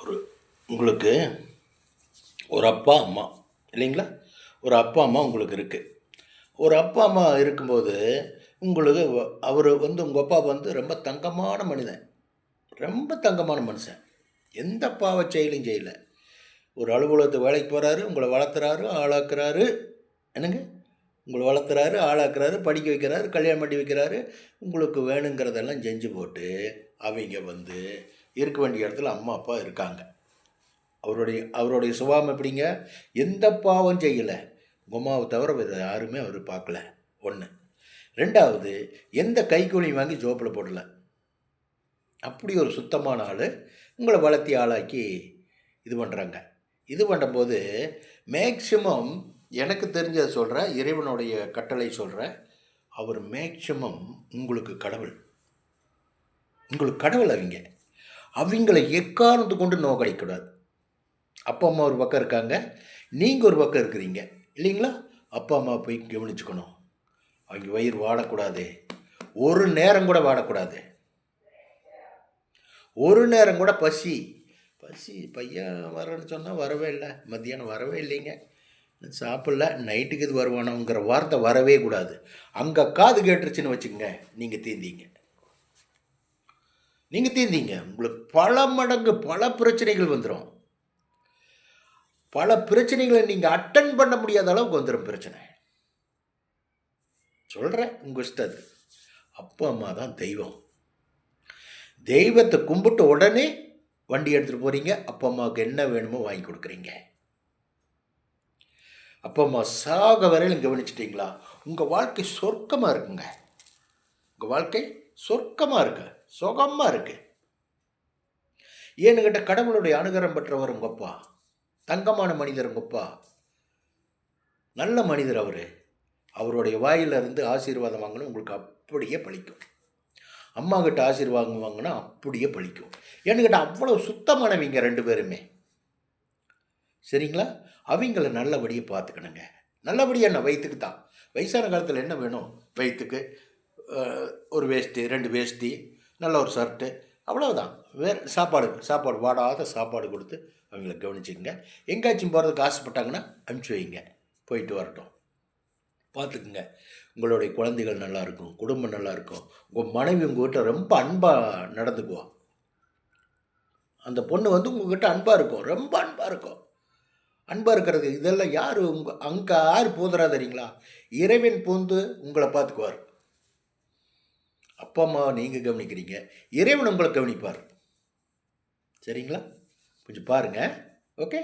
ஒரு உங்களுக்கு ஒரு அப்பா அம்மா இல்லைங்களா? ஒரு அப்பா அம்மா உங்களுக்கு இருக்குது. ஒரு அப்பா அம்மா இருக்கும்போது உங்களுக்கு அவர் உங்கள் அப்பா ரொம்ப தங்கமான மனிதன். ரொம்ப தங்கமான மனுஷன். எந்த பாவச் செயலும் செய்யல. ஒரு அலுவலகத்துக்கு வேலைக்கு போகிறாரு, உங்களை வளர்த்துறாரு, ஆளாக்குறாரு. என்னங்க? உங்கள வளர்த்துறாரு, ஆளாக்குறாரு, படிக்க வைக்கிறாரு, கல்யாணம் பண்ணி வைக்கிறாரு. உங்களுக்கு வேணுங்கிறதெல்லாம் செஞ்சு போட்டு, அவைங்க இருக்க வேண்டிய இடத்துல அம்மா, அப்பா இருக்காங்க. அவருடைய சுபாவம் எப்படிங்க? எந்த பாவம் செய்யலை. உங்கள் அம்மாவை தவிர வேறு யாருமே அவர் பார்க்கல. 1. 2வது, எந்த கைக்கூலியும் வாங்கி ஜோப்பில் போடல. அப்படி ஒரு சுத்தமான ஆள். உங்களை வளர்த்தி ஆளாக்கி இது பண்ணுறாங்க. இது பண்ணும்போது மேக்சிமம் எனக்கு தெரிஞ்சதை சொல்கிறேன், இறைவனுடைய கட்டளை சொல்கிறேன், அவர் மேக்சிமம் உங்களுக்கு கடவுள். உங்களுக்கு கடவுள் அவங்க. அவங்கள எக்காரணத்து கொண்டு நோக்கடிக்கூடாது. அப்பா அம்மா ஒரு பக்கம் இருக்காங்க, நீங்கள் ஒரு பக்கம் இருக்கிறீங்க இல்லைங்களா? அப்பா அம்மா போய் கவனிச்சுக்கணும். அவங்க வயிறு வாடக்கூடாது. ஒரு நேரம் கூட வாடக்கூடாது. ஒரு நேரம் கூட பசி பையன் வரேன்னு சொன்னால் வரவே இல்லை, மத்தியானம் வரவே இல்லைங்க, சாப்பிடல, நைட்டுக்கு இது வருவானோங்கிற வார்த்தை வரவே கூடாது. அங்கே காது கேட்டுருச்சுன்னு வச்சுக்கோங்க, நீங்கள் தீந்தீங்க. உங்களுக்கு பல மடங்கு பல பிரச்சனைகள் வந்துடும். பல பிரச்சனைகளை நீங்கள் அட்டன் பண்ண முடியாத அளவுக்கு வந்துடும் பிரச்சனை. சொல்கிறேன், உங்கள் இஷ்டம் அது. அப்பா அம்மா தான் தெய்வம். தெய்வத்தை கும்பிட்டு உடனே வண்டி எடுத்துகிட்டு போகிறீங்க, அப்பா அம்மாவுக்கு என்ன வேணுமோ வாங்கி கொடுக்குறீங்க. அப்பா அம்மா சாக வரையிலும் கவனிச்சிட்டிங்களா, உங்கள் வாழ்க்கை சொர்க்கமாக இருக்குங்க. உங்கள் வாழ்க்கை சொர்க்கமாக இருக்கு, சுகமாக இருக்குது. ஏன்னு கேட்டால் கடவுளுடைய அனுகிரகம் பெற்றவர் உங்கள் அப்பா. தங்கமான மனிதர் உங்கள் அப்பா. நல்ல மனிதர் அவர். அவருடைய வாயிலிருந்து ஆசீர்வாதம் வாங்கணும், உங்களுக்கு அப்படியே பழிக்கும். அம்மா கிட்ட ஆசீர்வாதம் வாங்கினா அப்படியே பழிக்கும். ஏன்னு கேட்டால் அவ்வளோ சுத்தமானவங்க 2 பேருமே. சரிங்களா? அவங்கள நல்லபடியாக பார்த்துக்கணுங்க. நல்லபடியாக என்ன, வயிற்றுக்கு தான். வயசான காலத்தில் என்ன வேணும்? வயிற்றுக்கு ஒரு வேஷ்டி, 2 வேஷ்டி, நல்ல ஒரு ஷர்ட்டு, அவ்வளோதான். வேறு சாப்பாடு வாடாத சாப்பாடு கொடுத்து அவங்கள கவனிச்சிக்கங்க. எங்கேயாச்சும் போகிறதுக்கு ஆசைப்பட்டாங்கன்னா அனுப்பிச்சி வைங்க, போயிட்டு வரட்டும். பார்த்துக்குங்க. உங்களுடைய குழந்தைகள் நல்லாயிருக்கும், குடும்பம் நல்லாயிருக்கும். உங்கள் மனைவி உங்கள்கிட்ட ரொம்ப அன்பாக நடந்துக்குவோம். அந்த பொண்ணு உங்கள்கிட்ட அன்பாக இருக்கும், ரொம்ப அன்பாக இருக்கும். அன்பாக இருக்கிறது இதெல்லாம் யார் அங்கே யார் பூந்துறா தெரியுங்களா? இறைவன் பூந்து உங்களை பார்த்துக்குவார். அப்பா அம்மாவை நீங்கள் கவனிக்கிறீங்க, இறைவன் உங்களை கவனிப்பார். சரிங்களா? கொஞ்சம் பாருங்கள். ஓகே.